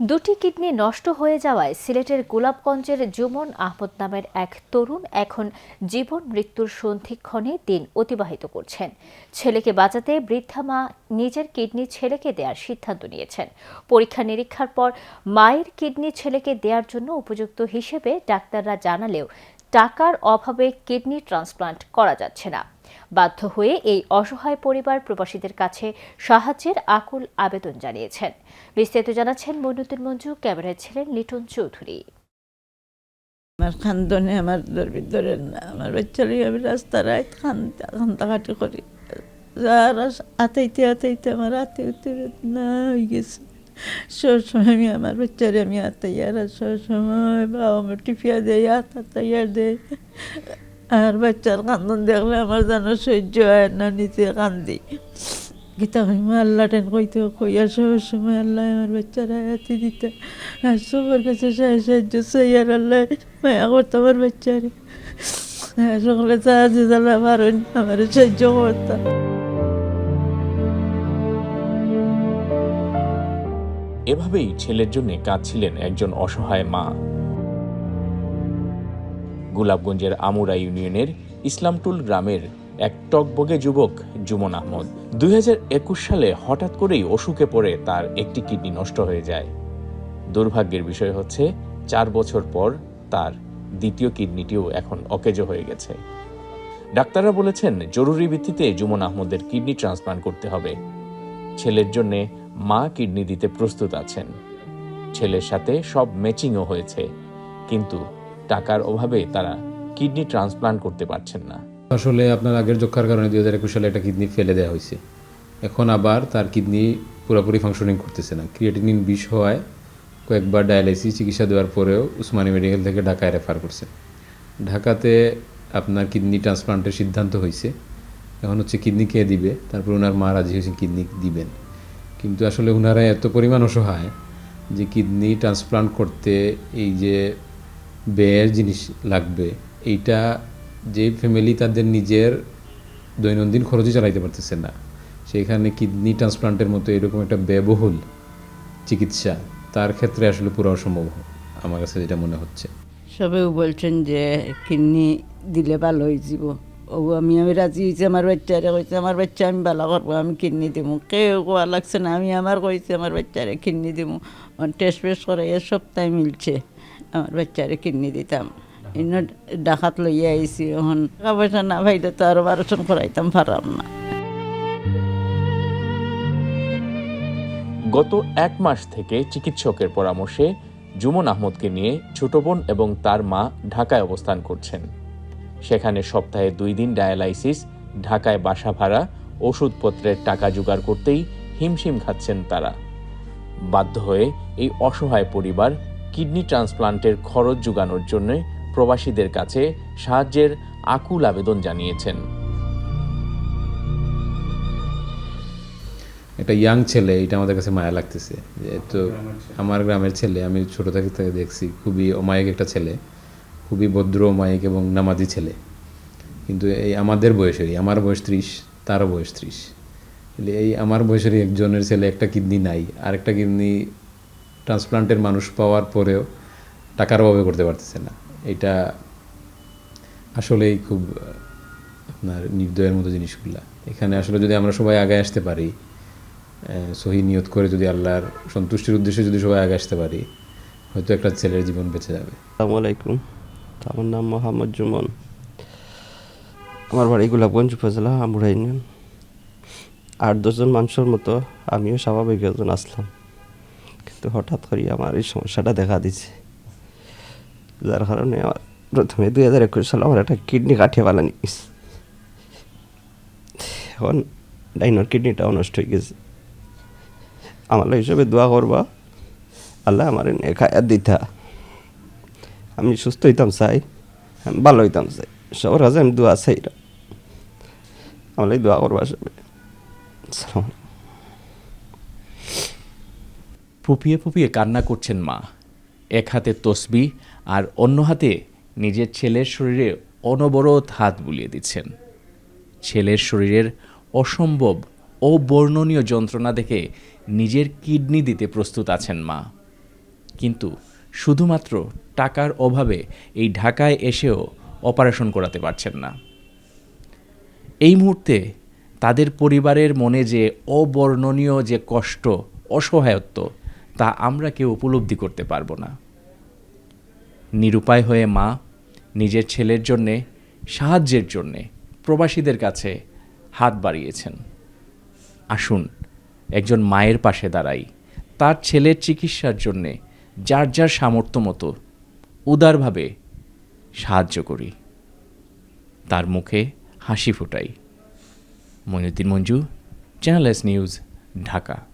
দুটি কিডনি নষ্ট হয়ে যাওয়ায় সিলেটের গোলাপগঞ্জের জুমন আহমদ নামের এক তরুণ এখন জীবন মৃত্যুর সন্ধিক্ষণে দিন অতিবাহিত করছেন। ছেলেকে বাঁচাতে বৃদ্ধা মা নিজের কিডনি ছেলেকে দেওয়ার সিদ্ধান্ত নিয়েছেন। পরীক্ষা নিরীক্ষার পর মায়ের কিডনি ছেলেকে দেওয়ার জন্য উপযুক্ত হিসেবে ডাক্তাররা জানালেও টাকার অভাবে কিডনি ট্রান্সপ্লান্ট করা যাচ্ছে না। বাধ্য হয়ে এই অসহায় পরিবার প্রবাসীদের কাছে সাহায্যের আকুল আবেদন জানিয়েছেন। বিস্তারিত জানাচ্ছেন মইনুদ্দিন মঞ্জু, ক্যামেরায় ছিলেন লিটন চৌধুরী। আমার খান্দনে আমার ভিতরে না, আমার বাচ্চারই আমি রাস্তার কান্দাকাটি করি। আর আতাইতে আতাইতে আমার হাতে না হয়ে গেছে। সবসময় আমি আমার বাচ্চারে আমি আতাই, আর সবসময় বাবা আমার টিপিয়া দেয়, আতাইয়া দেয়। আর বাচ্চার কান্দন দেখলে আমার যেন সহ্য হয় না, নিচে কান্দি। গীতা কইমা আল্লাহ টেন কইতে কইয়া সবসময় আল্লাহ আমার বাচ্চারা হাতে দিতে, আর সবার কাছে সাহায্য চাই, আর আল্লাহ মায়া করতো আমার বাচ্চারে। সকলে সাহায্য চালা পারেন আমার সাহায্য করতাম। এভাবেই ছেলের জন্য কাঁদছিলেন একজন অসহায় মা। গোলাপগঞ্জের আমুরা ইউনিয়নের ইসলামটুল গ্রামের এক টকবগে যুবক জুমন আহমদ 2021 সালে হঠাৎ করেই অসুখে পড়ে তার একটি কিডনি নষ্ট হয়ে যায়। দুর্ভাগ্যের বিষয় হচ্ছে 4 বছর পর তার দ্বিতীয় কিডনিটিও এখন অকেজো হয়ে গেছে। ডাক্তাররা বলেছেন জরুরি ভিত্তিতে জুমন আহমদের কিডনি ট্রান্সপ্লান্ট করতে হবে। ছেলের জন্যে মা কিডনি দিতে প্রস্তুত আছেন। ছেলের সাথে সব ম্যাচিংও হয়েছে, কিন্তু টাকার অভাবে তারা কিডনি ট্রান্সপ্লান্ট করতে পারছেন না। আসলে আপনার আগের যক্ষার কারণে 2021 সালে একটা কিডনি ফেলে দেওয়া হয়েছে। এখন আবার তার কিডনি পুরোপুরি ফাংশনিং করতেছে না। ক্রিয়েটিনিন 20 হওয়ায় কয়েকবার ডায়ালাইসিস চিকিৎসা দেওয়ার পরেও উসমানী মেডিকেল থেকে ঢাকায় রেফার করছে। ঢাকাতে আপনার কিডনি ট্রান্সপ্লান্টের সিদ্ধান্ত হয়েছে। এখন হচ্ছে কিডনি কে দিবে, তারপর ওনার মা রাজি হয়েছে কিডনি দিবেন। কিন্তু আসলে ওনারা এত পরিমাণ অসহায় যে কিডনি ট্রান্সপ্লান্ট করতে এই যে ব্যয়ের জিনিস লাগবে, এইটা যে ফ্যামিলি তাদের নিজের দৈনন্দিন খরচই চালাইতে পারতেছে না, সেইখানে কিডনি ট্রান্সপ্লান্টের মতো এরকম একটা ব্যয়বহুল চিকিৎসা তার ক্ষেত্রে আসলে পুরো অসম্ভব আমার কাছে যেটা মনে হচ্ছে। সবেও বলছেন যে কিডনি দিলে ভালো হয়ে যাব। আমি রাজি হয়েছি, আমার বাচ্চারে কইছে আমার বাচ্চা আমি ভালো করবো, আমি কিডনি দেবো। কেউ কোয়া লাগছে না, আমার কইছে আমার বাচ্চারে কিডনি দেবো। টেস্ট ফেস্ট করে এ সপ্তাহে মিলছে আমার বাচ্চারে কিডনি দিতাম। এনে ডাকাত লইয়া আইছি, এখন টাকা পয়সা না ভাইলে তো আরো 12 করাইতাম পারাম না। গত 1 মাস থেকে চিকিৎসকের পরামর্শে জুমন আহমদকে নিয়ে ছোট বোন এবং তার মা ঢাকায় অবস্থান করছেন। সেখানে সপ্তাহে 2 দিন ডায়ালাইসিস, ঢাকায় বাসা ভাড়া, ওষুধপত্রের টাকা জোগাড় করতেই হিমশিম খাচ্ছেন তারা। বাধ্য হয়ে এই অসহায় পরিবার কিডনি ট্রান্সপ্লান্টের খরচ জোগানোর জন্য প্রবাসীদের কাছে সাহায্যের আকুল আবেদন জানিয়েছেন। একটা ইয়াং ছেলে, এটা আমাদের কাছে মায়া লাগতেছে। তো আমার গ্রামের ছেলে, আমি ছোটো থেকে দেখছি, খুবই অমায়িক একটা ছেলে, খুবই ভদ্র অমায়িক এবং নামাজি ছেলে। কিন্তু এই আমাদের বয়সেরই, আমার বয়স 30, তারও বয়স 30, এই আমার বয়সেরই একজনের ছেলে একটা কিডনি নাই, আর একটা কিডনি ট্রান্সপ্লান্টের মানুষ পাওয়ার পরেও টাকার অভাবে করতে পারতেছে না। এটা আসলেই খুব আপনার নির্দয়ের মতো জিনিসগুলা। এখানে আসলে যদি আমরা সবাই আগে আসতে পারি, সহি নিয়ত করে যদি আল্লাহর সন্তুষ্টির উদ্দেশ্যে যদি সবাই আগে আসতে পারি, হয়তো একটা ছেলের জীবন বেঁচে যাবে। আসসালামু আলাইকুম, আমার নাম মোহাম্মদ জুমন। আমার বাড়ি গোলাপগঞ্জ উপজেলা আমুরা ইউনিয়ন। 8-10 জন মানুষের মতো আমিও স্বাভাবিক একজন আসলাম, কিন্তু হঠাৎ করে আমার এই সমস্যাটা দেখা দিচ্ছে, যার কারণে আমার প্রথমে 2021 সালে আমার একটা কিডনি কাটিয়ে ফেলা নিয়েছে। এখন ডাইনর কিডনিটাও নষ্ট হয়ে গেছে। আমার হিসেবে দোয়া করবা, আল্লাহ আমার খায়াত দিতা, আমি সুস্থ হইতাম চাই, আমি ভালো হইতাম চাই, সবার কাছে আমি দোয়া চাই, আমার দোয়া করবা সবাই। ফুপিয়ে ফুপিয়ে কান্না করছেন মা। এক হাতে তসবিহ আর অন্য হাতে নিজের ছেলের শরীরে অনবরত হাত বুলিয়ে দিচ্ছেন। ছেলের শরীরের অসম্ভব অবর্ণনীয় যন্ত্রণা দেখে নিজের কিডনি দিতে প্রস্তুত আছেন মা। কিন্তু শুধুমাত্র টাকার অভাবে এই ঢাকায় এসেও অপারেশন করাতে পারছেন না। এই মুহূর্তে তাদের পরিবারের মনে যে অবর্ণনীয় যে কষ্ট, অসহায়ত্ব, তা আমরা কেউ উপলব্ধি করতে পারবো না। নিরুপায় হয়ে মা নিজের ছেলের জন্যে, সাহায্যের জন্যে প্রবাসীদের কাছে হাত বাড়িয়েছেন। আসুন একজন মায়ের পাশে দাঁড়াই, তার ছেলের চিকিৎসার জন্যে যার যার সামর্থ্য মতো উদারভাবে সাহায্য করি, তার মুখে হাসি ফোটাই। Moinuddin Manju, channel S news, Dhaka.